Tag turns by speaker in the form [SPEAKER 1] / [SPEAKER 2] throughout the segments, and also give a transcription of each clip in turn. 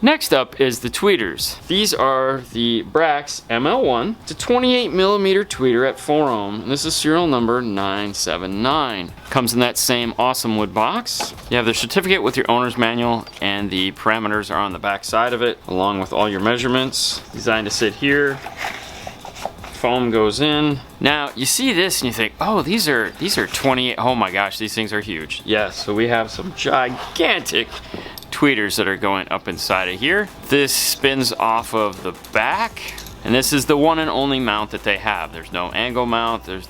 [SPEAKER 1] Next up is the tweeters. These are the BRAX ML1. It's a 28mm tweeter at 4 ohm, and this is serial number 979. Comes in that same awesome wood box. You have the certificate with your owner's manual, and the parameters are on the back side of it, along with all your measurements. Designed to sit here. Foam goes in. Now you see this and you think, oh, these are 28. Oh my gosh, these things are huge. Yes, so we have some gigantic tweeters that are going up inside of here. This spins off of the back, and this is the one and only mount that they have. There's no angle mount. There's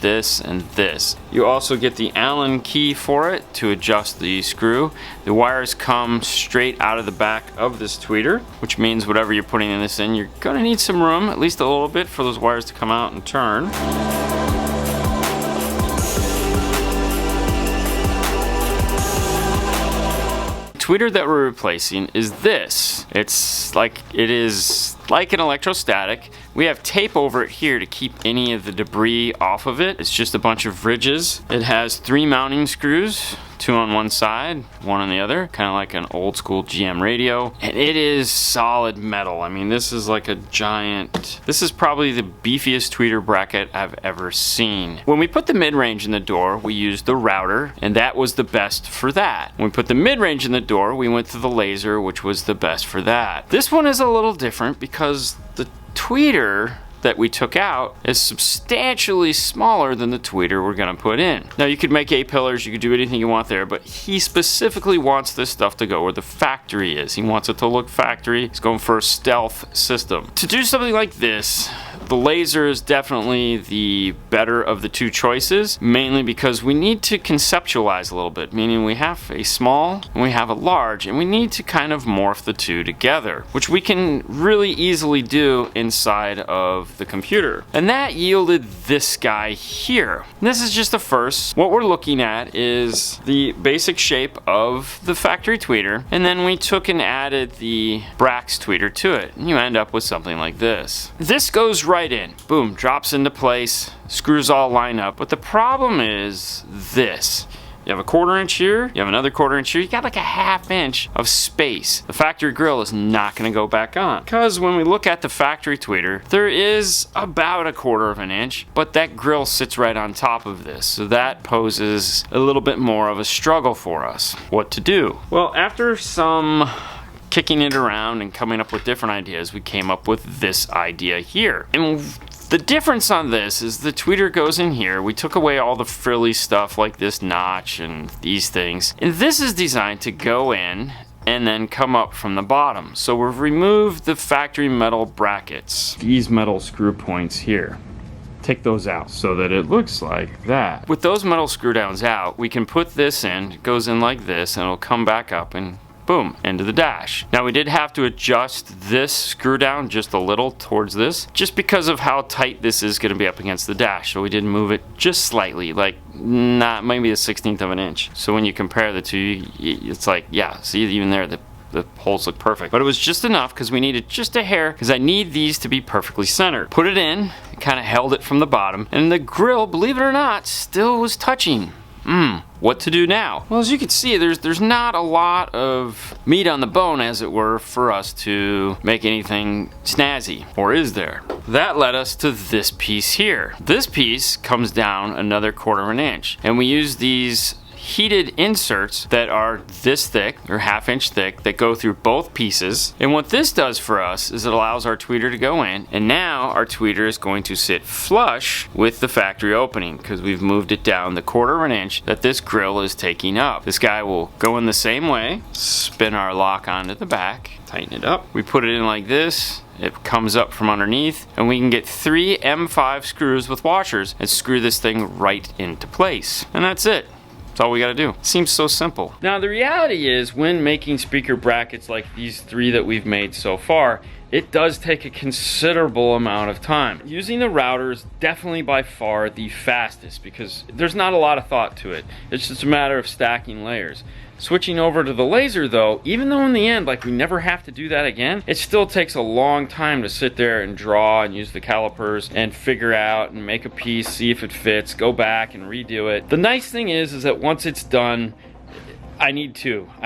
[SPEAKER 1] this and this. You also get the Allen key for it to adjust the screw. The wires come straight out of the back of this tweeter, which means whatever you're putting in this in, you're gonna need some room, at least a little bit, for those wires to come out and turn. Tweeter that we're replacing is this. It is like an electrostatic. We have tape over it here to keep any of the debris off of it. It's just a bunch of ridges. It has 3 mounting screws, 2 on one side, 1 on the other, kind of like an old school GM radio. And it is solid metal. I mean, this is like a giant, this is probably the beefiest tweeter bracket I've ever seen. When we put the mid-range in the door, we used the router, and that was the best for that. When we put the mid-range in the door, we went to the laser, which was the best for that. This one is a little different because the tweeter that we took out is substantially smaller than the tweeter we're gonna put in. Now you could make A-pillars, you could do anything you want there, but he specifically wants this stuff to go where the factory is. He wants it to look factory. He's going for a stealth system. To do something like this, the laser is definitely the better of the two choices, mainly because we need to conceptualize a little bit, meaning we have a small and we have a large, and we need to kind of morph the two together, which we can really easily do inside of the computer. And that yielded this guy here. This is just the first. What we're looking at is the basic shape of the factory tweeter, and then we took and added the BRAX tweeter to it, and you end up with something like this. This goes right in, boom, drops into place, screws all line up. But the problem is this. You have a 1/4 inch here, you have another 1/4 inch here, you got like a 1/2 inch of space. The factory grill is not gonna go back on. Because when we look at the factory tweeter, there is about a 1/4 of an inch, but that grill sits right on top of this. So that poses a little bit more of a struggle for us. What to do? Well, after some kicking it around and coming up with different ideas, we came up with this idea here. And the difference on this is the tweeter goes in here. We took away all the frilly stuff like this notch and these things. And this is designed to go in and then come up from the bottom. So we've removed the factory metal brackets. These metal screw points here. Take those out so that it looks like that. With those metal screw downs out, we can put this in, it goes in like this, and it'll come back up and boom, into the dash. Now we did have to adjust this screw down just a little towards this, just because of how tight this is gonna be up against the dash. So we did move it just slightly, like not maybe a 1/16 of an inch. So when you compare the two, it's like, yeah, see even there, the holes look perfect. But it was just enough because we needed just a hair, because I need these to be perfectly centered. Put it in, kind of held it from the bottom, and the grill, believe it or not, still was touching. What to do now? Well, as you can see, there's not a lot of meat on the bone, as it were, for us to make anything snazzy, or is there? That led us to this piece here. This piece comes down another 1/4 of an inch, and we use these heated inserts that are this thick, or 1/2 inch thick, that go through both pieces. And what this does for us is it allows our tweeter to go in, and now our tweeter is going to sit flush with the factory opening because we've moved it down the 1/4 of an inch that this grill is taking up. This guy will go in the same way, spin our lock onto the back, tighten it up. We put it in like this. It comes up from underneath, and we can get 3 M5 screws with washers and screw this thing right into place. And that's it. That's all we gotta do. Seems so simple. Now the reality is, when making speaker brackets like these 3 that we've made so far, it does take a considerable amount of time. Using the router is definitely by far the fastest because there's not a lot of thought to it. It's just a matter of stacking layers. Switching over to the laser though, even though in the end, like, we never have to do that again, it still takes a long time to sit there and draw and use the calipers and figure out and make a piece, see if it fits, go back and redo it. The nice thing is that once it's done, I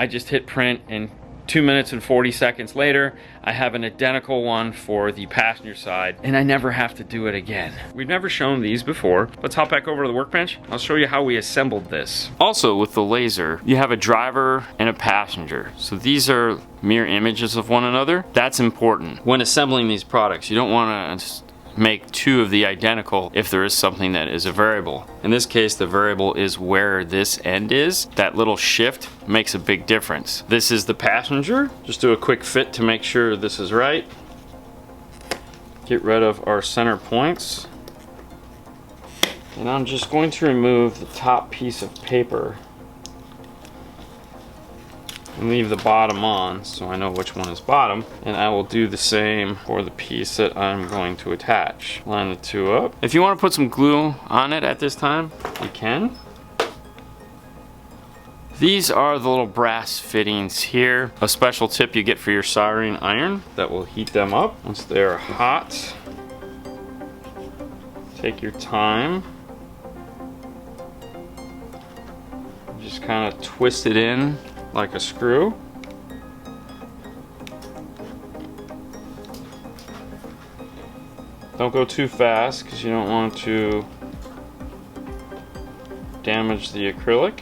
[SPEAKER 1] just hit print and 2 minutes and 40 seconds later, I have an identical one for the passenger side, and I never have to do it again. We've never shown these before. Let's hop back over to the workbench. I'll show you how we assembled this. Also, with the laser, you have a driver and a passenger. So these are mirror images of one another. That's important. When assembling these products, you don't want to make two of the identical if there is something that is a variable. In this case, the variable is where this end is. That little shift makes a big difference. This is the passenger. Just do a quick fit to make sure this is right. Get rid of our center points. And I'm just going to remove the top piece of paper and leave the bottom on so I know which one is bottom, and I will do the same for the piece that I'm going to attach. Line the two up. If you want to put some glue on it at this time, you can. These are the little brass fittings here. A special tip you get for your soldering iron that will heat them up. Once they're hot, take your time. Just kind of twist it in like a screw. Don't go too fast because you don't want to damage the acrylic.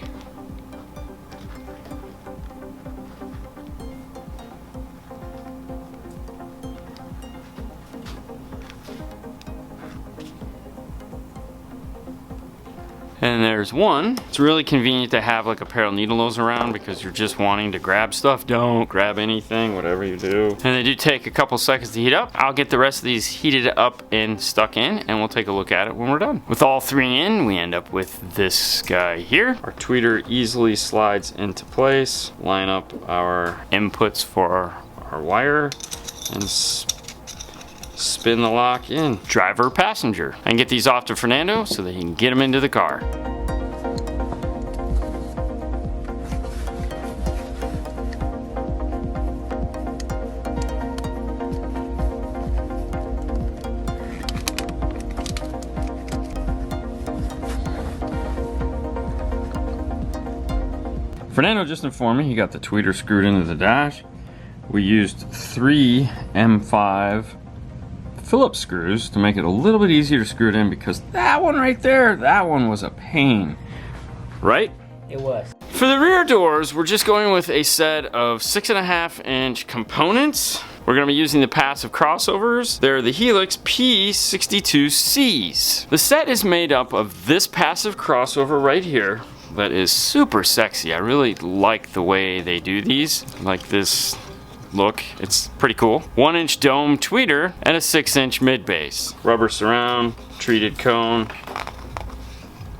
[SPEAKER 1] And there's one. It's really convenient to have like a pair of needle nose around because you're just wanting to grab stuff. Don't grab anything, whatever you do. And they do take a couple seconds to heat up. I'll get the rest of these heated up and stuck in, and we'll take a look at it when we're done. With all three in, we end up with this guy here. Our tweeter easily slides into place. Line up our inputs for our wire and spin the lock in. Driver, passenger. I can get these off to Fernando so that he can get them into the car. Fernando just informed me he got the tweeter screwed into the dash. We used 3 M5 Phillips screws to make it a little bit easier to screw it in, because that one right there, that one was a pain, right?
[SPEAKER 2] It was.
[SPEAKER 1] For the rear doors, we're just going with a set of 6.5-inch components. We're going to be using the passive crossovers. They're the Helix P62Cs. The set is made up of this passive crossover right here that is super sexy. I really like the way they do these, like this look. It's pretty cool. 1-inch dome tweeter and a 6-inch mid base. Rubber surround, treated cone.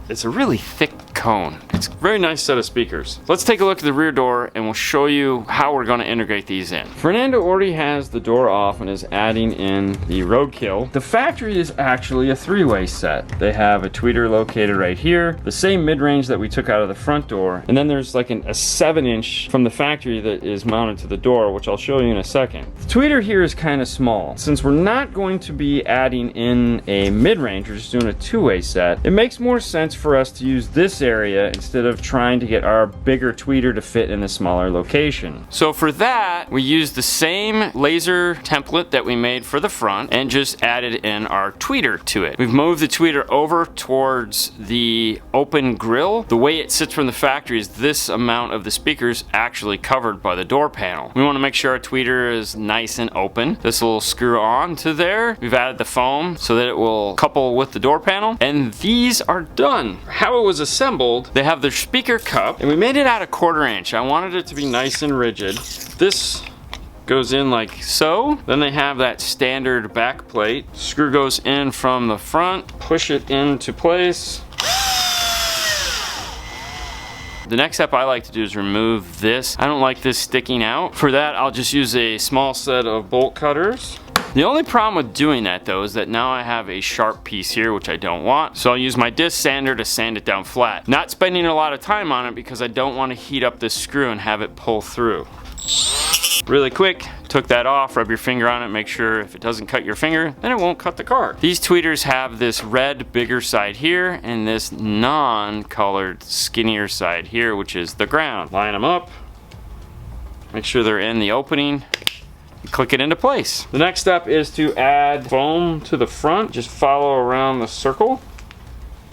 [SPEAKER 1] It's a really thick cone. It's a very nice set of speakers. Let's take a look at the rear door and we'll show you how we're going to integrate these in. Fernando already has the door off and is adding in the roadkill. The factory is actually a 3-way set. They have a tweeter located right here, the same mid-range that we took out of the front door, and then there's like a 7-inch from the factory that is mounted to the door, which I'll show you in a second. The tweeter here is kind of small. Since we're not going to be adding in a mid-range, we're just doing a 2-way set, it makes more sense for us to use this area instead of trying to get our bigger tweeter to fit in a smaller location. So for that, we used the same laser template that we made for the front and just added in our tweeter to it. We've moved the tweeter over towards the open grill. The way it sits from the factory is this amount of the speakers actually covered by the door panel. We want to make sure our tweeter is nice and open. This will screw on to there. We've added the foam so that it will couple with the door panel, and these are done. How it was assembled, they have their speaker cup, and we made it out of 1/4 inch. I wanted it to be nice and rigid. This goes in like so. Then they have that standard back plate. Screw goes in from the front, push it into place. The next step I like to do is remove this. I don't like this sticking out. For that, I'll just use a small set of bolt cutters. The only problem with doing that though is that now I have a sharp piece here, which I don't want. So I'll use my disc sander to sand it down flat. Not spending a lot of time on it because I don't want to heat up this screw and have it pull through. Really quick, took that off, rub your finger on it, make sure if it doesn't cut your finger, then it won't cut the car. These tweeters have this red bigger side here and this non-colored skinnier side here, which is the ground. Line them up. make sure they're in the opening, and click it into place. The next step is to add foam to the front. Just follow around the circle.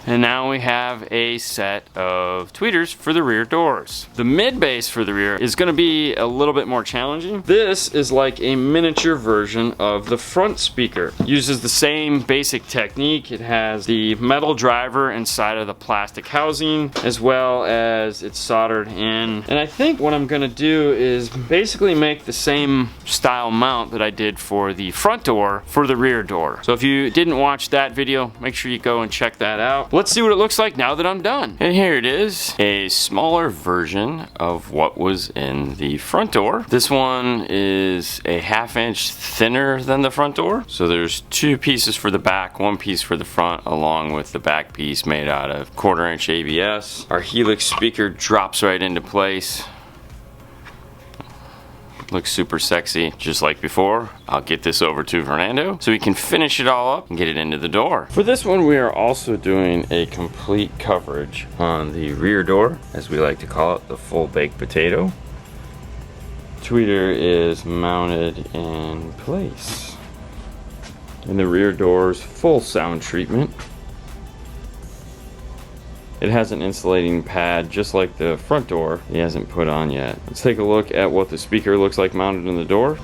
[SPEAKER 1] And now we have a set of tweeters for the rear doors. The mid base for the rear is gonna be a little bit more challenging. This is like a miniature version of the front speaker. Uses the same basic technique. It has the metal driver inside of the plastic housing, as well as it's soldered in. And I think what I'm gonna do is basically make the same style mount that I did for the front door for the rear door. So if you didn't watch that video, make sure you go and check that out. Let's see what it looks like now that I'm done. And here it is, a smaller version of what was in the front door. This one is a 1/2 inch thinner than the front door. So there's 2 pieces for the back, 1 piece for the front, along with the back piece made out of 1/4 inch ABS. Our Helix speaker drops right into place. Looks super sexy, just like before. I'll get this over to Fernando so we can finish it all up and get it into the door. For this one, we are also doing a complete coverage on the rear door, as we like to call it, the full baked potato. Tweeter is mounted in place. And the rear door's full sound treatment. It has an insulating pad just like the front door. He hasn't put on yet. Let's take a look at what the speaker looks like mounted in the door.